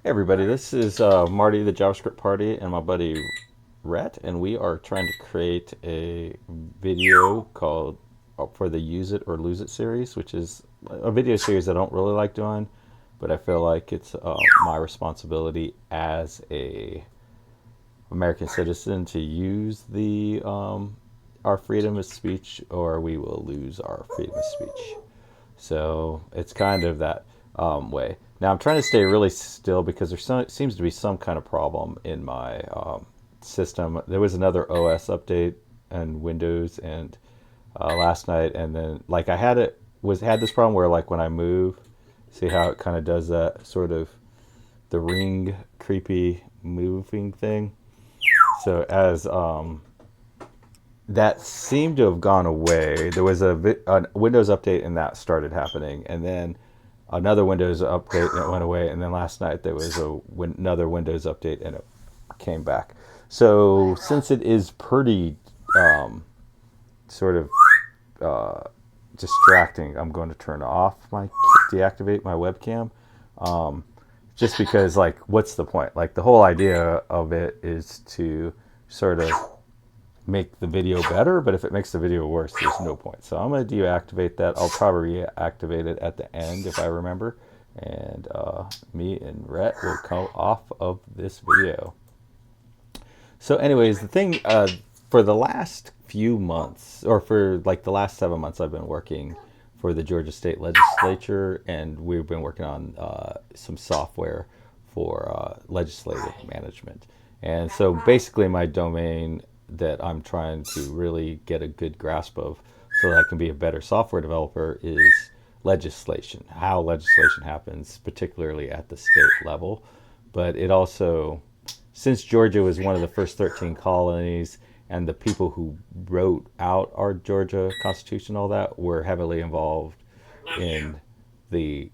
Hey everybody, this is Marty, the JavaScript party, and my buddy Rhett, and we are trying to create a video called for the Use It or Lose It series, which is a video series I don't really like doing, but I feel like it's my responsibility as a American citizen to use the our freedom of speech, or we will lose our freedom of speech. So it's kind of that way. Now I'm trying to stay really still because seems to be some kind of problem in my system. There was another OS update and Windows and last night, and then like I had this problem where like when I move, see how it kind of does that sort of the ring creepy moving thing. So as that seemed to have gone away. There was a Windows update and that started happening, and then another Windows update and it went away, and then last night there was another Windows update and it came back. So since it is pretty sort of distracting, I'm going to deactivate my webcam. Just because, like, what's the point? Like, the whole idea of it is to sort of make the video better, but if it makes the video worse, there's no point. So I'm going to deactivate that. I'll probably reactivate it at the end if I remember. And me and Rhett will come off of this video. So anyways, the thing for the last few months, or for like the last 7 months, I've been working for the Georgia State Legislature, and we've been working on some software for legislative management. And so basically my domain that I'm trying to really get a good grasp of so that I can be a better software developer is legislation, how legislation happens, particularly at the state level. But it also, since Georgia was one of the first 13 colonies, and the people who wrote out our Georgia Constitution, all that, were heavily involved in the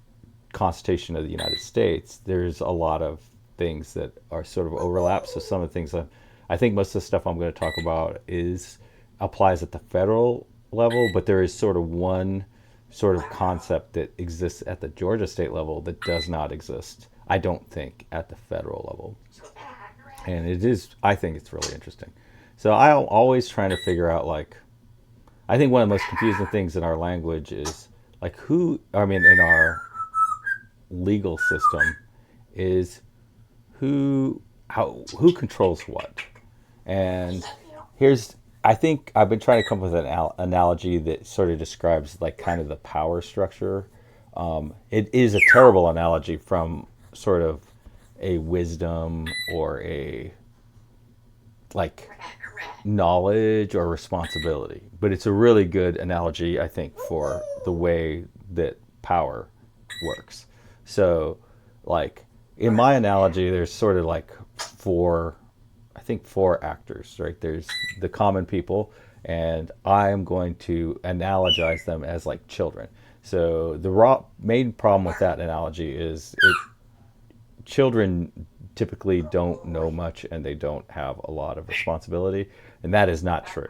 Constitution of the United States, there's a lot of things that are sort of overlap. So some of the things I think most of the stuff I'm going to talk about applies at the federal level, but there is sort of one sort of concept that exists at the Georgia state level that does not exist, I don't think, at the federal level. And I think it's really interesting. So I'm always trying to figure out, like, I think one of the most confusing things in our language is, like, in our legal system is who controls what. And I think I've been trying to come up with an analogy that sort of describes, like, kind of the power structure. It is a terrible analogy from sort of a wisdom or a, like, knowledge or responsibility. But it's a really good analogy, I think, for the way that power works. So, like, in my analogy, there's sort of like four actors, right? There's the common people, and I am going to analogize them as like children. So the main problem with that analogy is children typically don't know much and they don't have a lot of responsibility, and that is not true.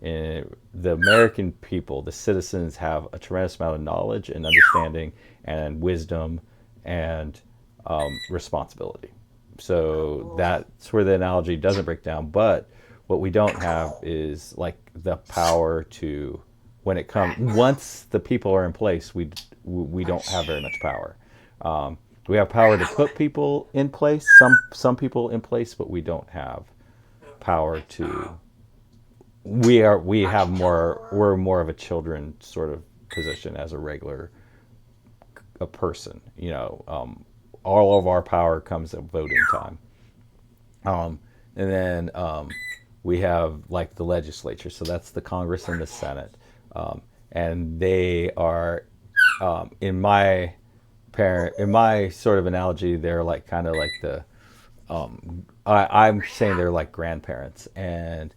The American people, the citizens, have a tremendous amount of knowledge and understanding and wisdom and responsibility. So that's where the analogy doesn't break down. But what we don't have is, like, the power to, when it comes, once the people are in place, we don't have very much power. We have power to put people in place, some people in place, but we don't have power to. We're more of a children sort of position as a person. All of our power comes at voting time. And then we have, like, the legislature, so that's the Congress and the Senate, and they are in my sort of analogy, they're like kind of like the I'm saying they're like grandparents, and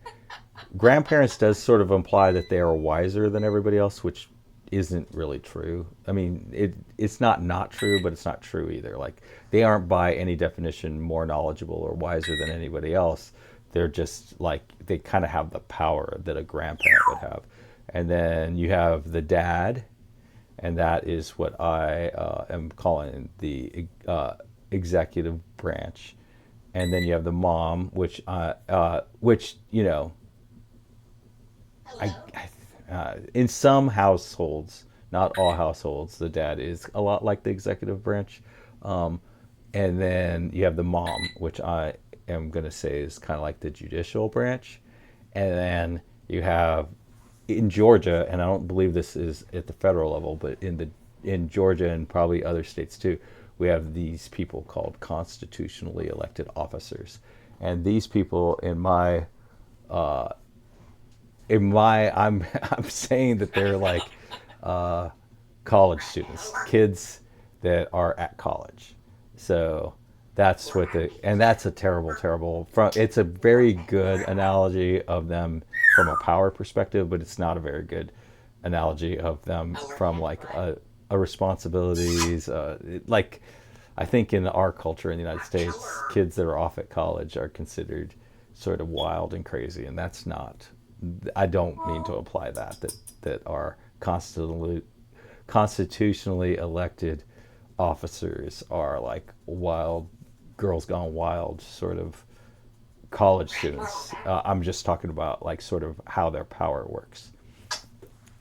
grandparents does sort of imply that they are wiser than everybody else, which isn't really true. I mean, it's not true, but it's not true either. Like, they aren't by any definition more knowledgeable or wiser than anybody else. They're just, like, they kind of have the power that a grandparent would have. And then you have the dad, and that is what I am calling the executive branch, and then you have the mom, which in some households, not all households, the dad is a lot like the executive branch. Um, and then you have the mom, which I am going to say is kind of like the judicial branch. And then you have in Georgia, and I don't believe this is at the federal level, but in Georgia and probably other states too, we have these people called constitutionally elected officers. And these people I'm I'm saying that they're like uh, college students, kids that are at college. So that's a terrible. It's a very good analogy of them from a power perspective, but it's not a very good analogy of them from like a responsibilities. Like I think in our culture in the United States, kids that are off at college are considered sort of wild and crazy, and that's not. I don't mean to apply that are constitutionally elected officers are like wild girls gone wild sort of college students. I'm just talking about like sort of how their power works.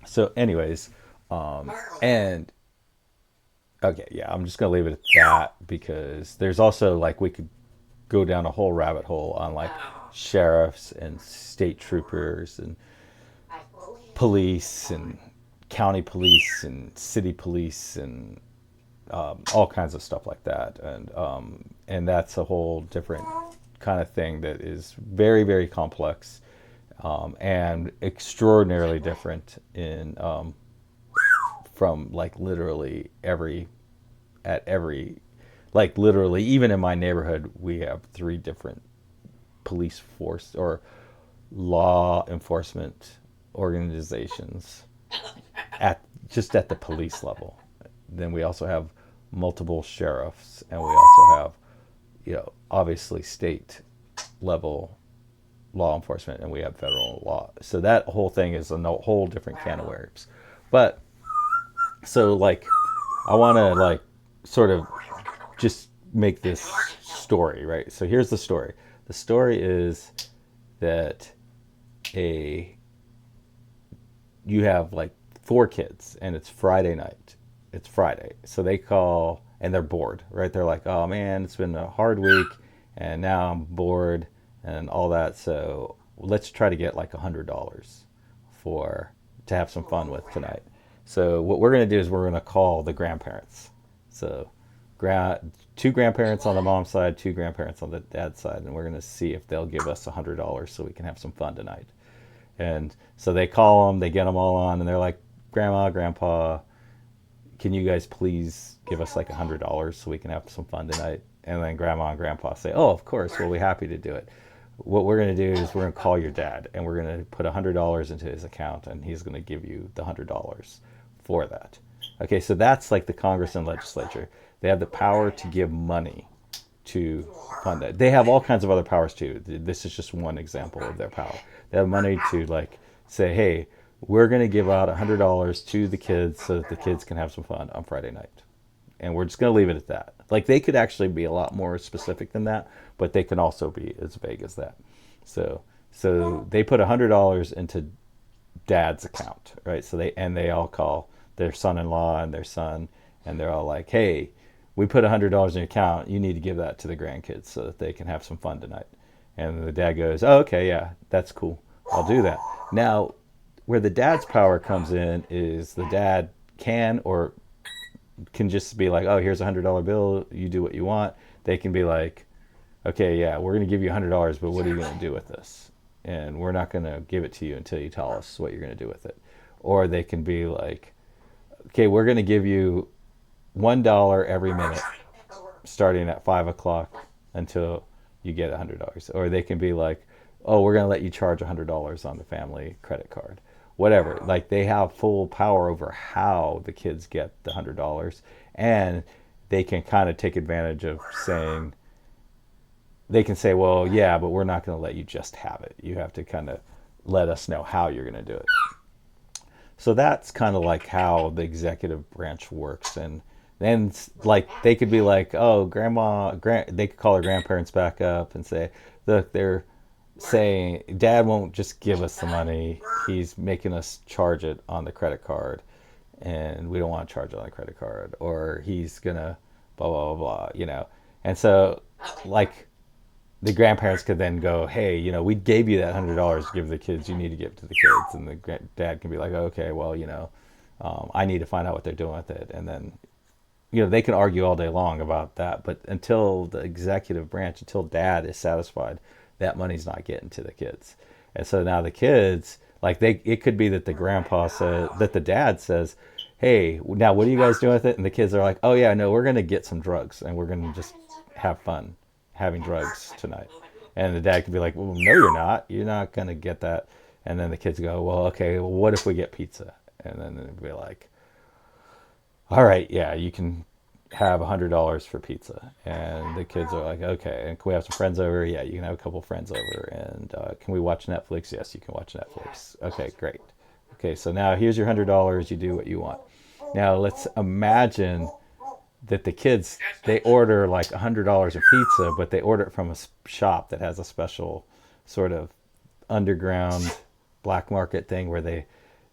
So, anyways, and okay, yeah, I'm just gonna leave it at that because there's also like we could go down a whole rabbit hole on like sheriffs and state troopers and police and county police and city police and all kinds of stuff like that, and that's a whole different kind of thing that is very very complex and extraordinarily different in from like literally every like literally even in my neighborhood we have three different police force or law enforcement organizations at the police level. Then we also have multiple sheriffs, and we also have, obviously state level law enforcement, and we have federal law. So that whole thing is a whole different can of worms. But so like, I want to like sort of just make this story, right? So here's the story. The story is that you have like four kids, and it's Friday night. It's Friday. So they call and they're bored, right? They're like, oh man, it's been a hard week and now I'm bored and all that. So let's try to get like $100 to have some fun with tonight. So what we're going to do is we're going to call the grandparents. So two grandparents on the mom's side, two grandparents on the dad's side, and we're going to see if they'll give us $100 so we can have some fun tonight. And so they call them, they get them all on, and they're like, Grandma, Grandpa, can you guys please give us like $100 so we can have some fun tonight? And then Grandma and Grandpa say, oh, of course, we'll be happy to do it. What we're going to do is we're going to call your dad, and we're going to put $100 into his account, and he's going to give you the $100 for that. Okay, so that's like the Congress and legislature. They have the power to give money to fund that. They have all kinds of other powers too. This is just one example of their power. They have money to like say, hey, we're going to give out $100 to the kids so that the kids can have some fun on Friday night. And we're just going to leave it at that. Like they could actually be a lot more specific than that, but they can also be as vague as that. So they put $100 into dad's account, right? So they all call their son-in-law and their son, and they're all like, hey, we put $100 in your account. You need to give that to the grandkids so that they can have some fun tonight. And the dad goes, oh, okay, yeah, that's cool. I'll do that. Now, where the dad's power comes in is the dad can just be like, oh, here's $100 bill. You do what you want. They can be like, okay, yeah, we're going to give you $100, but what are you going to do with this? And we're not going to give it to you until you tell us what you're going to do with it. Or they can be like, okay, we're going to give you $1 every minute starting at 5 o'clock until you get $100. Or they can be like, oh, we're going to let you charge $100 on the family credit card. Whatever. Like they have full power over how the kids get the $100, and they can kind of take advantage of saying, they can say, well, yeah, but we're not going to let you just have it. You have to kind of let us know how you're going to do it. So that's kind of like how the executive branch works. And then like they could be like, oh, they could call her grandparents back up and say, look, they're saying dad won't just give us the money, he's making us charge it on the credit card, and we don't want to charge it on the credit card, or he's gonna blah blah blah blah, and so like the grandparents could then go, hey, we gave you that $100 to give the kids, you need to give it to the kids, and the dad can be like, okay, well, I need to find out what they're doing with it, and then they can argue all day long about that, but until the executive branch, until dad is satisfied, that money's not getting to the kids. And so now the kids, like it could be that the grandpa says, that the dad says, hey, now what are you guys doing with it? And the kids are like, oh yeah, no, we're going to get some drugs and we're going to just have fun having drugs tonight. And the dad could be like, well, no, you're not going to get that. And then the kids go, well, okay, well, what if we get pizza? And then they'd be like, all right, yeah, you can have $100 for pizza. And the kids are like, okay, and can we have some friends over? Yeah, you can have a couple friends over. And can we watch Netflix? Yes, you can watch Netflix. Okay, great. Okay, so now here's your $100. You do what you want. Now let's imagine that the kids, they order like $100 of pizza, but they order it from a shop that has a special sort of underground black market thing where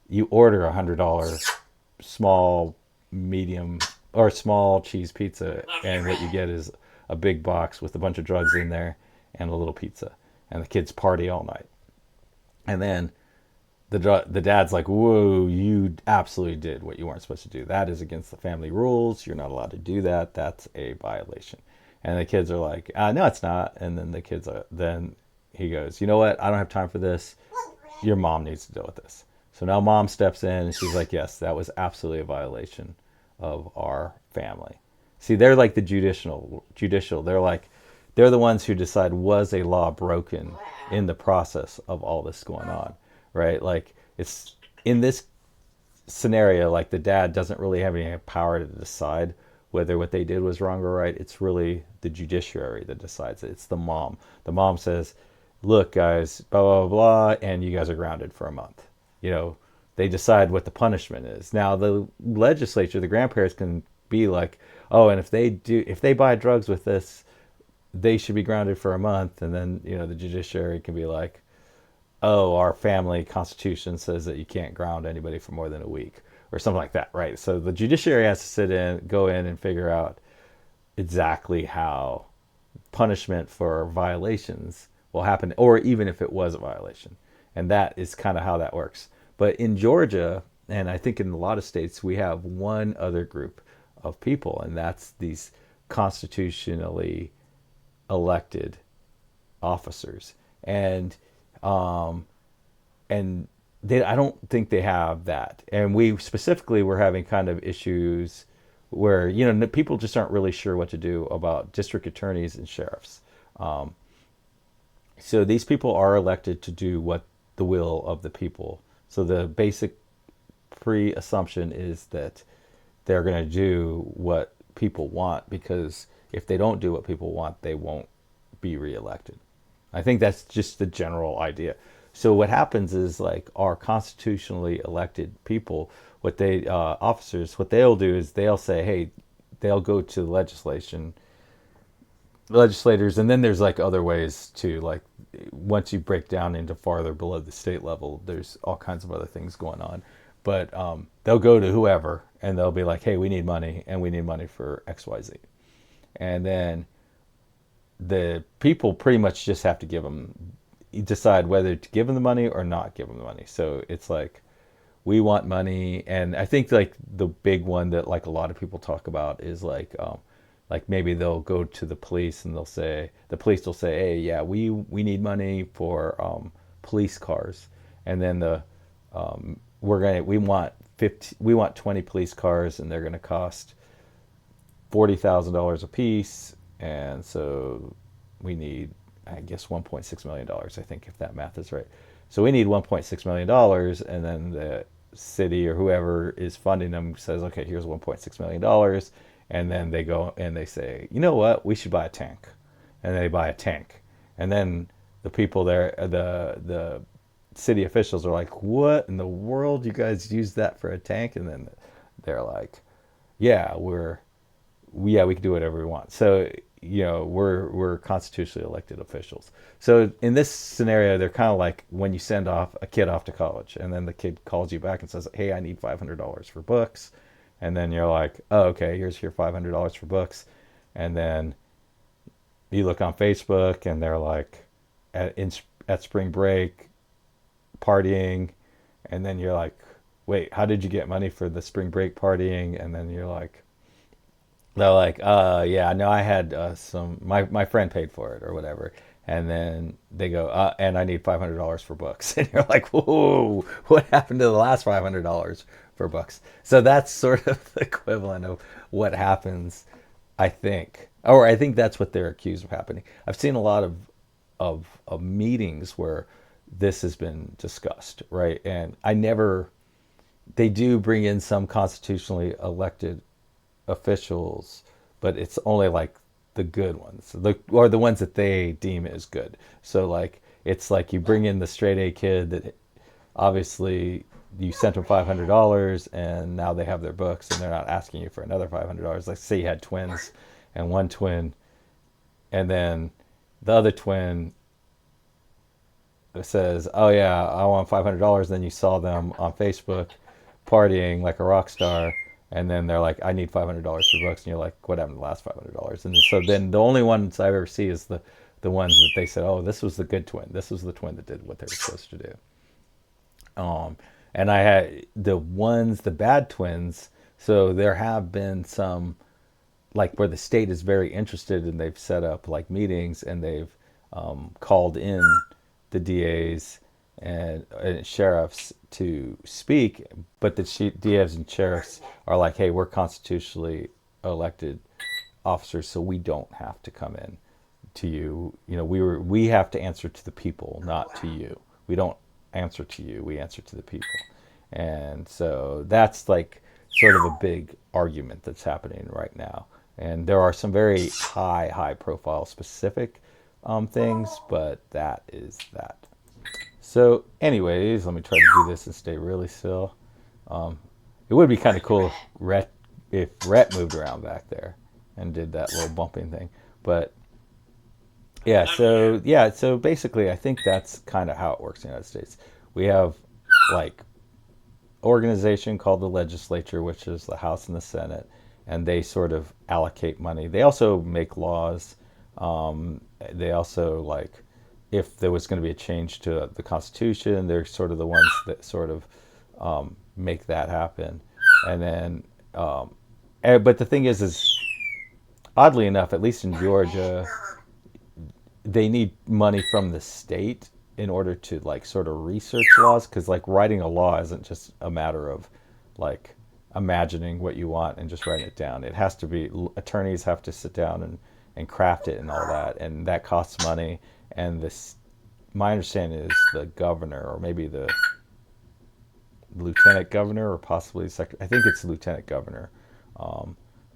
you order $100 small, medium, or small cheese pizza, and what you get is a big box with a bunch of drugs in there and a little pizza, and the kids party all night. And then the dad's like, whoa, you absolutely did what you weren't supposed to do. That is against the family rules. You're not allowed to do that. That's a violation. And the kids are like, no, it's not. And then then he goes, you know what? I don't have time for this. Your mom needs to deal with this. So now mom steps in and she's like, yes, that was absolutely a violation of our family. See, they're like the judicial. They're the ones who decide, was a law broken in the process of all this going on, right? Like, it's in this scenario, like the dad doesn't really have any power to decide whether what they did was wrong or right. It's really the judiciary that decides it. It's the mom. The mom says, look, guys, blah, blah, blah, and you guys are grounded for a month. They decide what the punishment is. Now, the legislature, the grandparents can be like, oh, and if they buy drugs with this, they should be grounded for a month. And then, the judiciary can be like, oh, our family constitution says that you can't ground anybody for more than a week or something like that, right? So the judiciary has to go in and figure out exactly how punishment for violations will happen, or even if it was a violation. And that is kind of how that works. But in Georgia, and I think in a lot of states, we have one other group of people, and that's these constitutionally elected officers. And I don't think they have that. And we specifically were having kind of issues where people just aren't really sure what to do about district attorneys and sheriffs. So these people are elected to do what the will of the people. So the basic pre-assumption is that they're going to do what people want, because if they don't do what people want, they won't be reelected. I think that's just the general idea. So what happens is, like, our constitutionally elected people, officers, what they'll do is they'll say, hey, they'll go to the legislators, and then there's like other ways to, like, once you break down into farther below the state level, there's all kinds of other things going on. But they'll go to whoever and they'll be like, hey, we need money, and we need money for XYZ. And then the people pretty much just have to decide whether to give them the money or not give them the money. So it's like, we want money. And I think like the big one that like a lot of people talk about is like maybe they'll go to the police and the police will say, hey, yeah, we need money for police cars. And then we want 20 police cars, and they're going to cost $40,000 a piece. And so we need, I guess, $1.6 million, I think, if that math is right. So we need $1.6 million, and then the city or whoever is funding them says, okay, here's $1.6 million. And then they go and they say, you know what, we should buy a tank. And they buy a tank. And then the people there, the city officials are like, what in the world, you guys use that for a tank? And then they're like, yeah, we can do whatever we want. So, we're constitutionally elected officials. So in this scenario, they're kind of like when you send off a kid off to college, and then the kid calls you back and says, "Hey, I need $500 for books," and then you're like, "Oh, okay, here's your $500 for books," and then you look on Facebook, and they're like at spring break partying, and then you're like, "Wait, how did you get money for the spring break partying?" And then they're like, yeah, no, I had my friend paid for it or whatever. And then they go, and I need $500 for books. And you're like, whoa, what happened to the last $500 for books? So that's sort of the equivalent of what happens, I think. Or I think that's what they're accused of happening. I've seen a lot of meetings where this has been discussed, right? And they do bring in some constitutionally elected officials, but it's only like the good ones, or the ones that they deem as good. So like it's like you bring in the straight A kid that obviously you sent them $500, and now they have their books, and they're not asking you for another $500. Like say you had twins, and one twin, and then the other twin says, "Oh yeah, I want $500." Then you saw them on Facebook partying like a rock star, and then they're like, "I need $500 for books," and you're like, "What happened to the last $500?" And so then the only ones I ever see is the ones that they said, "Oh, this was the good twin. This was the twin that did what they were supposed to do." And I had the bad twins. So there have been some, like where the state is very interested, and they've set up like meetings, and they've called in the DAs and sheriffs to speak, but the DAs and sheriffs are like, "Hey, we're constitutionally elected officers, so we don't have to come in to you. We have to answer to the people, not to you. We don't answer to you. We answer to the people." And so that's like sort of a big argument that's happening right now. And there are some very high profile specific things, but that is that. So, anyways, let me try to do this and stay really still. It would be kind of cool if Rhett moved around back there and did that little bumping thing. But so basically, I think that's kind of how it works in the United States. We have like organization called the legislature, which is the House and the Senate, and they sort of allocate money. They also make laws. They also like, if there was going to be a change to the Constitution, they're sort of the ones that sort of make that happen. And then, but the thing is oddly enough, at least in Georgia, they need money from the state in order to like sort of research laws, because like writing a law isn't just a matter of like imagining what you want and just writing it down. It has to be, attorneys have to sit down and craft it and all that, and that costs money. And this, my understanding is the governor, or maybe the lieutenant governor, or possibly I think it's the lieutenant governor,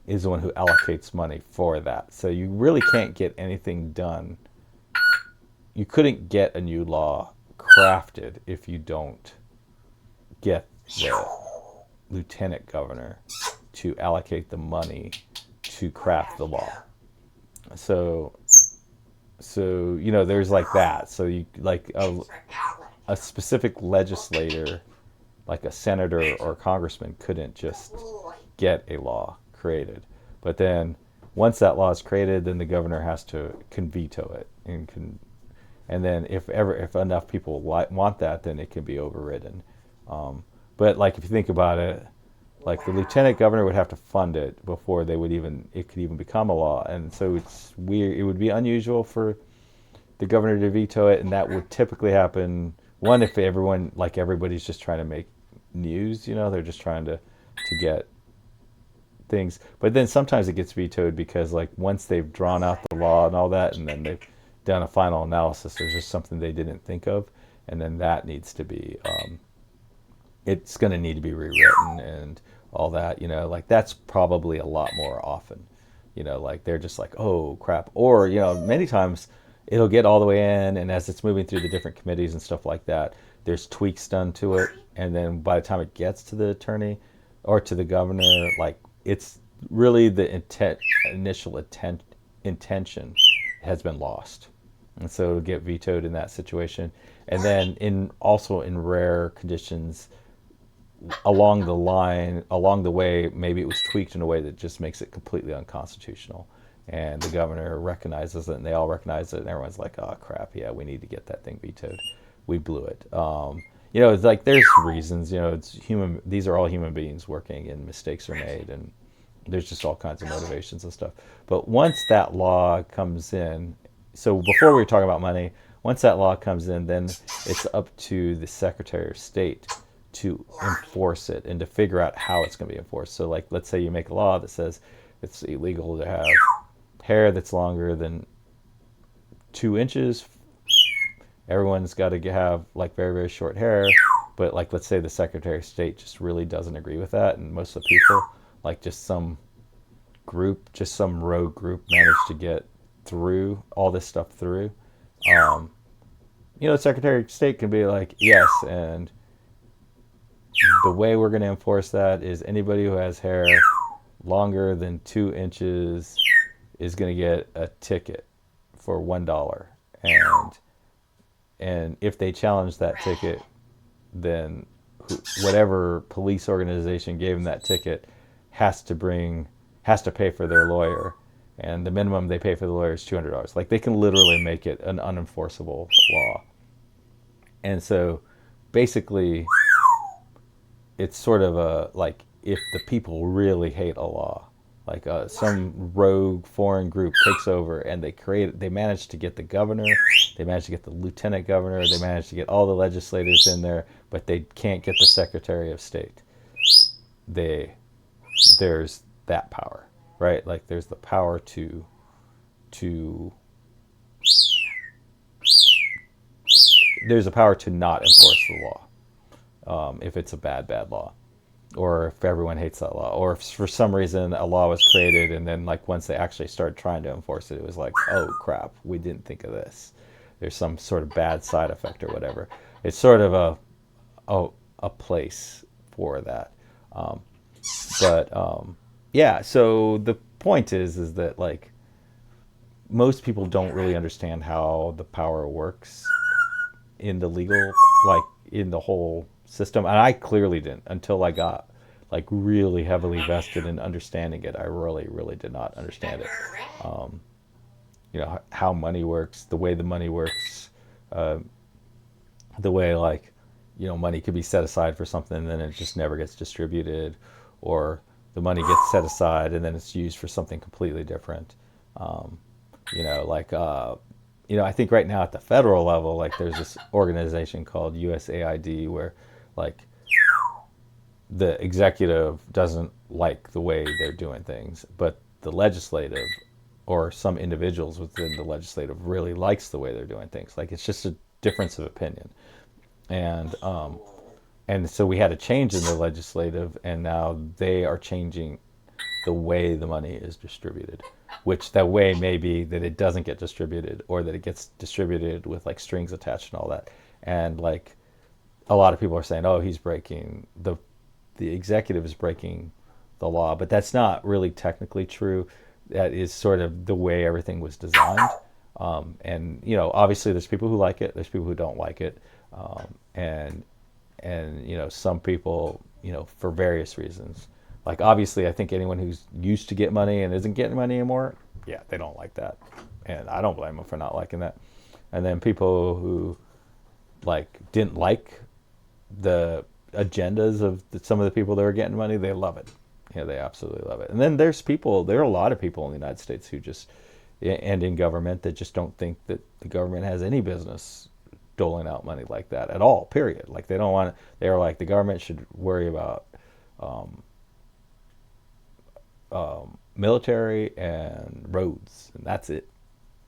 is the one who allocates money for that. So you really can't get anything done. You couldn't get a new law crafted if you don't get the lieutenant governor to allocate the money to craft the law. So there's like that. So you like a specific legislator, like a senator or congressman, couldn't just get a law created. But then once that law is created, then the governor has to veto it, and then if enough people want that, then it can be overridden. But like if you think about it, like the lieutenant governor would have to fund it before it could even become a law. And so it's weird. It would be unusual for the governor to veto it, and that would typically happen, one, if everybody's just trying to make news, they're just trying to get things. But then sometimes it gets vetoed because like once they've drawn out the law and all that, and then they've done a final analysis, there's just something they didn't think of, and then that needs to be it's going to need to be rewritten and all that. Like that's probably a lot more often. Like they're just like, oh crap. Or many times it'll get all the way in, and as it's moving through the different committees and stuff like that, there's tweaks done to it, and then by the time it gets to the attorney or to the governor, like really the initial intention has been lost, and so it'll get vetoed in that situation. And then in rare conditions along the way, maybe it was tweaked in a way that just makes it completely unconstitutional. And the governor recognizes it, and they all recognize it, and everyone's like, "Oh crap, yeah, we need to get that thing vetoed. We blew it." It's like there's reasons. It's human. These are all human beings working, and mistakes are made, and there's just all kinds of motivations and stuff. But once that law comes in, so before we were talking about money, once that law comes in, then it's up to the Secretary of State to enforce it and to figure out how it's going to be enforced. So, like, let's say you make a law that says it's illegal to have hair that's longer than 2 inches. Everyone's got to have like very, very short hair. But like, let's say the Secretary of State just really doesn't agree with that, and most of the people, like just some rogue group, managed to get through all this stuff through. The Secretary of State can be like, yes, and the way we're going to enforce that is anybody who has hair longer than 2 inches is going to get a ticket for $1. And if they challenge that ticket, then whatever police organization gave them that ticket has to pay for their lawyer, and the minimum they pay for the lawyer is $200. Like, they can literally make it an unenforceable law. And so basically it's sort of like, if the people really hate a law, like some rogue foreign group takes over, and they manage to get the governor, they manage to get the lieutenant governor, they manage to get all the legislators in there, but they can't get the Secretary of State. There's that power, right? Like, there's the power to there's a power to not enforce the law, if it's a bad law, or if everyone hates that law, or if for some reason a law was created and then, like, once they actually started trying to enforce it, it was like, oh crap, we didn't think of this. There's some sort of bad side effect or whatever. It's sort of a place for that. Yeah. So the point is that, like, most people don't really understand how the power works in the legal, like, in the whole system. And I clearly didn't until I got, like, really heavily vested in understanding it. I really, really did not understand it. How money works, the way the money works, the way, like, money could be set aside for something and then it just never gets distributed, or the money gets set aside and then it's used for something completely different. I think right now at the federal level, like, there's this organization called USAID where, like, the executive doesn't like the way they're doing things, but the legislative, or some individuals within the legislative, really likes the way they're doing things. Like, it's just a difference of opinion. And so we had a change in the legislative, and now they are changing the way the money is distributed, which that way may be that it doesn't get distributed, or that it gets distributed with, like, strings attached and all that. And, like, a lot of people are saying, oh, he's breaking the executive is breaking the law, but that's not really technically true. That is sort of the way everything was designed. And obviously there's people who like it, there's people who don't like it. And some people, for various reasons, like, obviously I think anyone who's used to get money and isn't getting money anymore, yeah, they don't like that. And I don't blame them for not liking that. And then people who, like, didn't like the agendas of some of the people that were getting money, they love it. They absolutely love it. And then there are a lot of people in the United States who just, and in government, that just don't think that the government has any business doling out money like that at all, period. Like, they don't want to, they're like, the government should worry about military and roads, and that's it.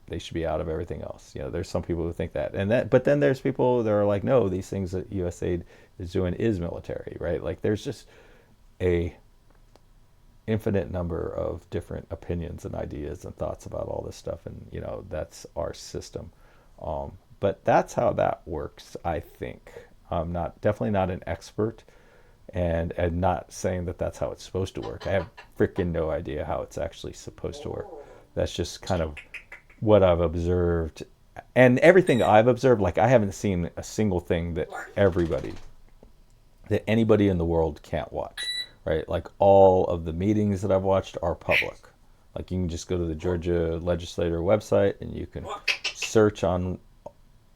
They should be out of everything else. There's some people who think that, but then there's people that are like, no, these things that USAID is doing is military, right? Like, there's just a infinite number of different opinions and ideas and thoughts about all this stuff, and that's our system. But that's how that works, I think. I'm definitely not an expert, and not saying that that's how it's supposed to work. I have freaking no idea how it's actually supposed to work. That's just kind of what I've observed, and everything I've observed. Like, I haven't seen a single thing that anybody in the world can't watch, right? Like, all of the meetings that I've watched are public. Like, you can just go to the Georgia legislator website and you can search on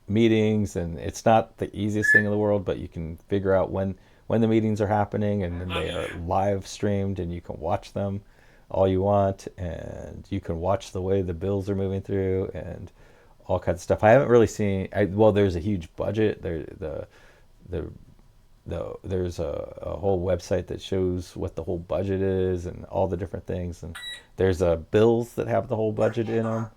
meetings, and it's not the easiest thing in the world, but you can figure out when the meetings are happening, and then they are live streamed and you can watch them all you want, and you can watch the way the bills are moving through and all kinds of stuff. I haven't really seen well, there's a huge budget there. The there's a whole website that shows what the whole budget is and all the different things, and there's bills that have the whole budget in them.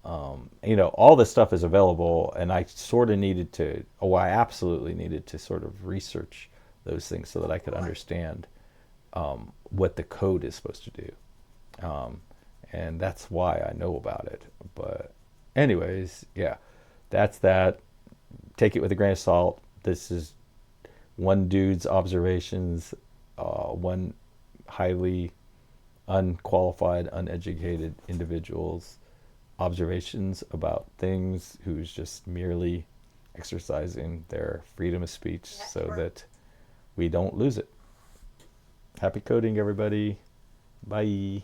All this stuff is available, and I sort of needed to, I absolutely needed to sort of research those things so that I could understand what the code is supposed to do. And that's why I know about it. But anyways, yeah, that's that. Take it with a grain of salt. This is one dude's observations, one highly unqualified, uneducated individual's observations about things, who's just merely exercising their freedom of speech so that we don't lose it. Happy coding, everybody. Bye.